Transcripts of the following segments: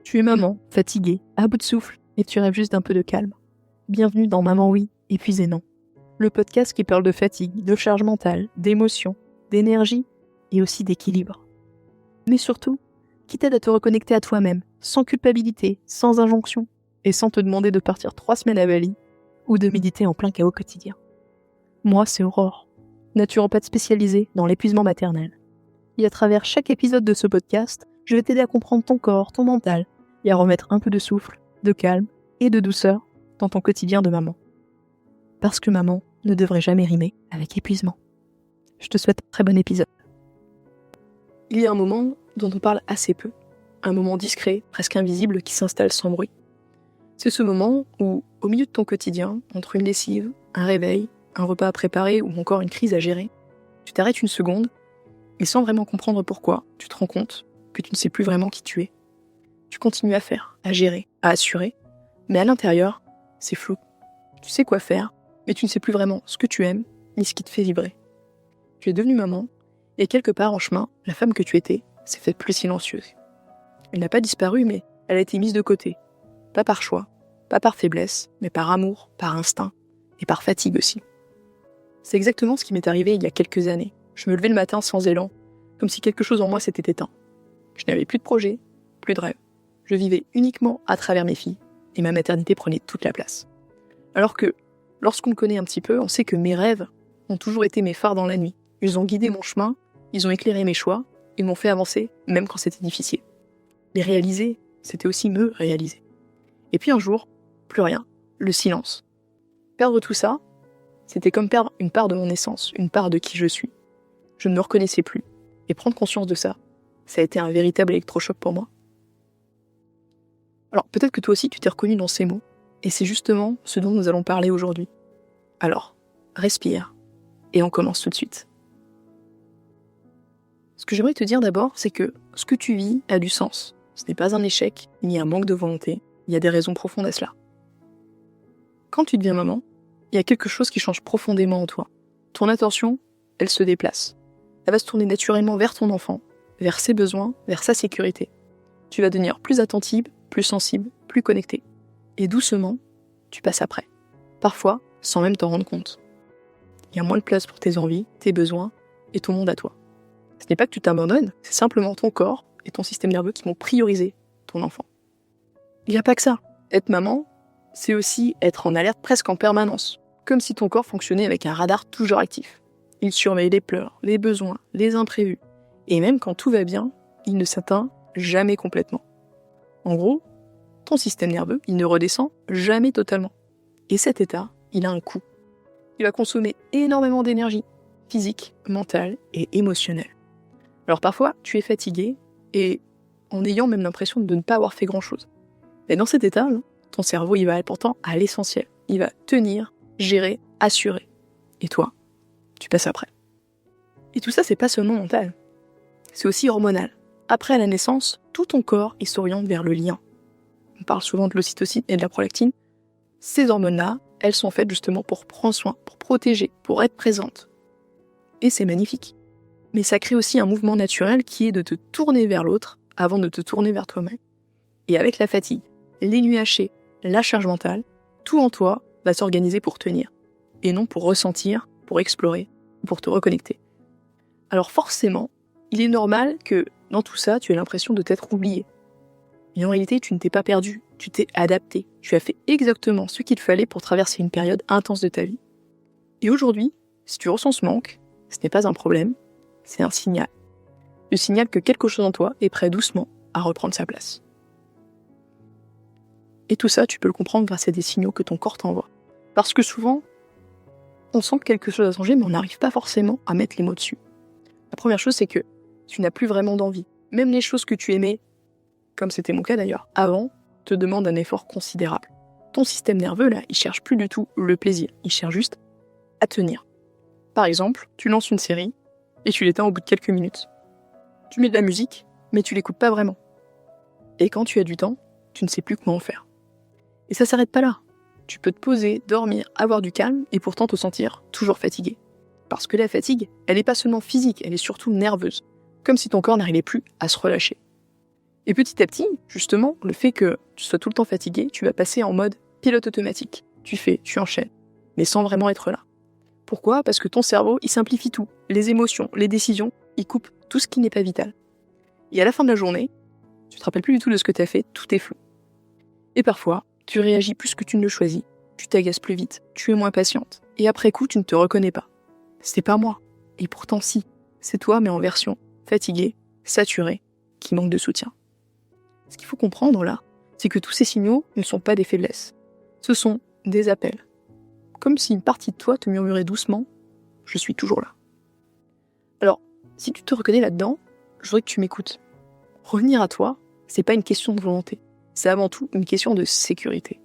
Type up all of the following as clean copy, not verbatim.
Tu es maman, fatiguée, à bout de souffle, et tu rêves juste d'un peu de calme. Bienvenue dans Maman oui, épuisé non. Le podcast qui parle de fatigue, de charge mentale, d'émotion, d'énergie et aussi d'équilibre. Mais surtout, qui t'aide à te reconnecter à toi-même, sans culpabilité, sans injonction, et sans te demander de partir 3 semaines à Bali ou de méditer en plein chaos quotidien. Moi, c'est Aurore, naturopathe spécialisée dans l'épuisement maternel. Et à travers chaque épisode de ce podcast, je vais t'aider à comprendre ton corps, ton mental, et à remettre un peu de souffle, de calme et de douceur dans ton quotidien de maman. Parce que maman ne devrait jamais rimer avec épuisement. Je te souhaite un très bon épisode. Il y a un moment dont on parle assez peu, un moment discret, presque invisible, qui s'installe sans bruit. C'est ce moment où, au milieu de ton quotidien, entre une lessive, un réveil, un repas à préparer ou encore une crise à gérer, tu t'arrêtes une seconde et sans vraiment comprendre pourquoi, tu te rends compte que tu ne sais plus vraiment qui tu es. Tu continues à faire, à gérer, à assurer, mais à l'intérieur, c'est flou. Tu sais quoi faire, mais tu ne sais plus vraiment ce que tu aimes, ni ce qui te fait vibrer. Tu es devenue maman, et quelque part en chemin, la femme que tu étais s'est faite plus silencieuse. Elle n'a pas disparu, mais elle a été mise de côté. Pas par choix, pas par faiblesse, mais par amour, par instinct, et par fatigue aussi. C'est exactement ce qui m'est arrivé il y a quelques années. Je me levais le matin sans élan, comme si quelque chose en moi s'était éteint. Je n'avais plus de projet, plus de rêve. Je vivais uniquement à travers mes filles, et ma maternité prenait toute la place. Alors que, lorsqu'on me connaît un petit peu, on sait que mes rêves ont toujours été mes phares dans la nuit. Ils ont guidé mon chemin, ils ont éclairé mes choix, ils m'ont fait avancer, même quand c'était difficile. Les réaliser, c'était aussi me réaliser. Et puis un jour, plus rien, le silence. Perdre tout ça, c'était comme perdre une part de mon essence, une part de qui je suis. Je ne me reconnaissais plus, et prendre conscience de ça, ça a été un véritable électrochoc pour moi. Alors peut-être que toi aussi tu t'es reconnu dans ces mots, et c'est justement ce dont nous allons parler aujourd'hui. Alors, respire, et on commence tout de suite. Ce que j'aimerais te dire d'abord, c'est que ce que tu vis a du sens. Ce n'est pas un échec, ni un manque de volonté, il y a des raisons profondes à cela. Quand tu deviens maman, il y a quelque chose qui change profondément en toi. Ton attention, elle se déplace. Elle va se tourner naturellement vers ton enfant, vers ses besoins, vers sa sécurité. Tu vas devenir plus attentive, plus sensible, plus connectée. Et doucement, tu passes après. Parfois, sans même t'en rendre compte. Il y a moins de place pour tes envies, tes besoins et ton monde à toi. Ce n'est pas que tu t'abandonnes, c'est simplement ton corps et ton système nerveux qui vont prioriser ton enfant. Il n'y a pas que ça. Être maman, c'est aussi être en alerte presque en permanence, comme si ton corps fonctionnait avec un radar toujours actif. Il surveille les pleurs, les besoins, les imprévus. Et même quand tout va bien, il ne s'éteint jamais complètement. En gros, ton système nerveux, il ne redescend jamais totalement. Et cet état, il a un coût. Il va consommer énormément d'énergie, physique, mentale et émotionnelle. Alors parfois, tu es fatigué et en ayant même l'impression de ne pas avoir fait grand-chose. Mais dans cet état, ton cerveau, il va aller pourtant à l'essentiel. Il va tenir, gérer, assurer. Et toi, tu passes après. Et tout ça, c'est pas seulement mental. C'est aussi hormonal. Après la naissance, tout ton corps, il s'oriente vers le lien. On parle souvent de l'ocytocine et de la prolactine. Ces hormones-là, elles sont faites justement pour prendre soin, pour protéger, pour être présentes. Et c'est magnifique. Mais ça crée aussi un mouvement naturel qui est de te tourner vers l'autre avant de te tourner vers toi-même. Et avec la fatigue, les nuits hachées, la charge mentale, tout en toi va s'organiser pour tenir. Et non pour ressentir, pour explorer, pour te reconnecter. Alors forcément, il est normal que dans tout ça, tu aies l'impression de t'être oublié. Mais en réalité, tu ne t'es pas perdu, tu t'es adapté. Tu as fait exactement ce qu'il fallait pour traverser une période intense de ta vie. Et aujourd'hui, si tu ressens ce manque, ce n'est pas un problème, c'est un signal. Le signal que quelque chose en toi est prêt doucement à reprendre sa place. Et tout ça, tu peux le comprendre grâce à des signaux que ton corps t'envoie. Parce que souvent, on sent que quelque chose a changé, mais on n'arrive pas forcément à mettre les mots dessus. La première chose, c'est que tu n'as plus vraiment d'envie. Même les choses que tu aimais, comme c'était mon cas d'ailleurs, avant, te demandent un effort considérable. Ton système nerveux, là, il cherche plus du tout le plaisir, il cherche juste à tenir. Par exemple, tu lances une série et tu l'éteins au bout de quelques minutes. Tu mets de la musique, mais tu l'écoutes pas vraiment. Et quand tu as du temps, tu ne sais plus comment faire. Et ça s'arrête pas là. Tu peux te poser, dormir, avoir du calme et pourtant te sentir toujours fatigué. Parce que la fatigue, elle n'est pas seulement physique, elle est surtout nerveuse. Comme si ton corps n'arrivait plus à se relâcher. Et petit à petit, justement, le fait que tu sois tout le temps fatigué, tu vas passer en mode pilote automatique. Tu enchaînes, mais sans vraiment être là. Pourquoi ? Parce que ton cerveau, il simplifie tout. Les émotions, les décisions, il coupe tout ce qui n'est pas vital. Et à la fin de la journée, tu te rappelles plus du tout de ce que tu as fait, tout est flou. Et parfois, tu réagis plus que tu ne le choisis, tu t'agaces plus vite, tu es moins patiente, et après coup, tu ne te reconnais pas. C'est pas moi. Et pourtant si, c'est toi, mais en version fatiguée, saturée, qui manque de soutien. Ce qu'il faut comprendre là, c'est que tous ces signaux ne sont pas des faiblesses. Ce sont des appels. Comme si une partie de toi te murmurait doucement « Je suis toujours là ». Alors, si tu te reconnais là-dedans, je voudrais que tu m'écoutes. Revenir à toi, c'est pas une question de volonté. C'est avant tout une question de sécurité.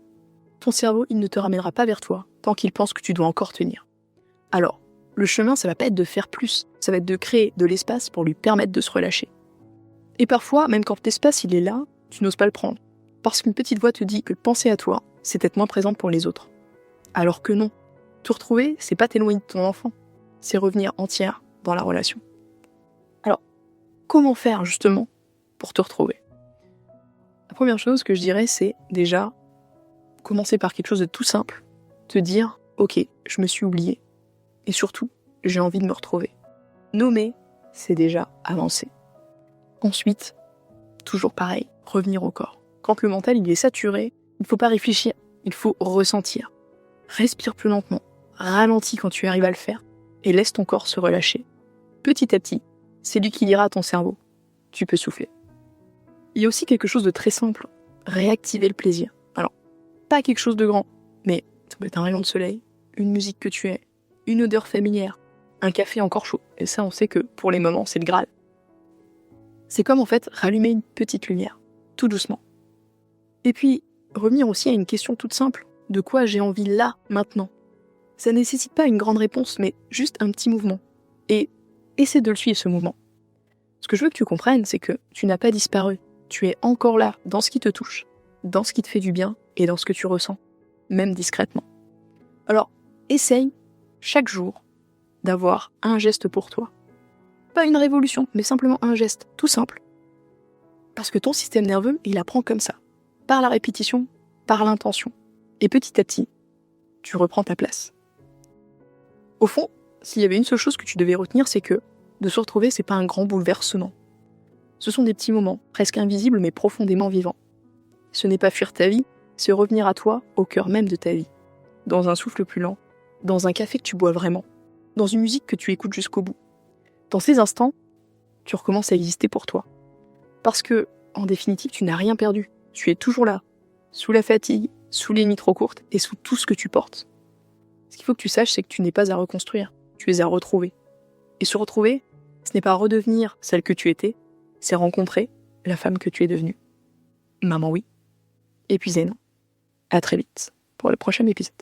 Ton cerveau, il ne te ramènera pas vers toi tant qu'il pense que tu dois encore tenir. Alors, le chemin, ça va pas être de faire plus, ça va être de créer de l'espace pour lui permettre de se relâcher. Et parfois, même quand l'espace il est là, tu n'oses pas le prendre. Parce qu'une petite voix te dit que penser à toi, c'est être moins présente pour les autres. Alors que non. Te retrouver, c'est pas t'éloigner de ton enfant. C'est revenir entière dans la relation. Alors, comment faire justement pour te retrouver ? La première chose que je dirais, c'est déjà commencer par quelque chose de tout simple. Te dire, ok, je me suis oubliée. Et surtout, j'ai envie de me retrouver. Nommer, c'est déjà avancer. Ensuite, toujours pareil, revenir au corps. Quand le mental il est saturé, il ne faut pas réfléchir, il faut ressentir. Respire plus lentement, ralentis quand tu arrives à le faire, et laisse ton corps se relâcher. Petit à petit, c'est lui qui dira à ton cerveau, tu peux souffler. Il y a aussi quelque chose de très simple, réactiver le plaisir. Alors, pas quelque chose de grand, mais ça peut être un rayon de soleil, une musique que tu aimes, une odeur familière, un café encore chaud. Et ça, on sait que pour les moments, c'est le Graal. C'est comme en fait rallumer une petite lumière, tout doucement. Et puis, revenir aussi à une question toute simple, de quoi j'ai envie là, maintenant. Ça nécessite pas une grande réponse, mais juste un petit mouvement. Et essaie de le suivre, ce mouvement. Ce que je veux que tu comprennes, c'est que tu n'as pas disparu. Tu es encore là, dans ce qui te touche, dans ce qui te fait du bien et dans ce que tu ressens, même discrètement. Alors, essaye, chaque jour, d'avoir un geste pour toi. Pas une révolution, mais simplement un geste, tout simple. Parce que ton système nerveux, il apprend comme ça. Par la répétition, par l'intention. Et petit à petit, tu reprends ta place. Au fond, s'il y avait une seule chose que tu devais retenir, c'est que de se retrouver, c'est pas un grand bouleversement. Ce sont des petits moments, presque invisibles mais profondément vivants. Ce n'est pas fuir ta vie, c'est revenir à toi au cœur même de ta vie. Dans un souffle plus lent, dans un café que tu bois vraiment, dans une musique que tu écoutes jusqu'au bout. Dans ces instants, tu recommences à exister pour toi. Parce que, en définitive, tu n'as rien perdu. Tu es toujours là, sous la fatigue, sous les nuits trop courtes et sous tout ce que tu portes. Ce qu'il faut que tu saches, c'est que tu n'es pas à reconstruire, tu es à retrouver. Et se retrouver, ce n'est pas redevenir celle que tu étais, c'est rencontrer la femme que tu es devenue. Maman oui, épuisée non. À très vite pour le prochain épisode.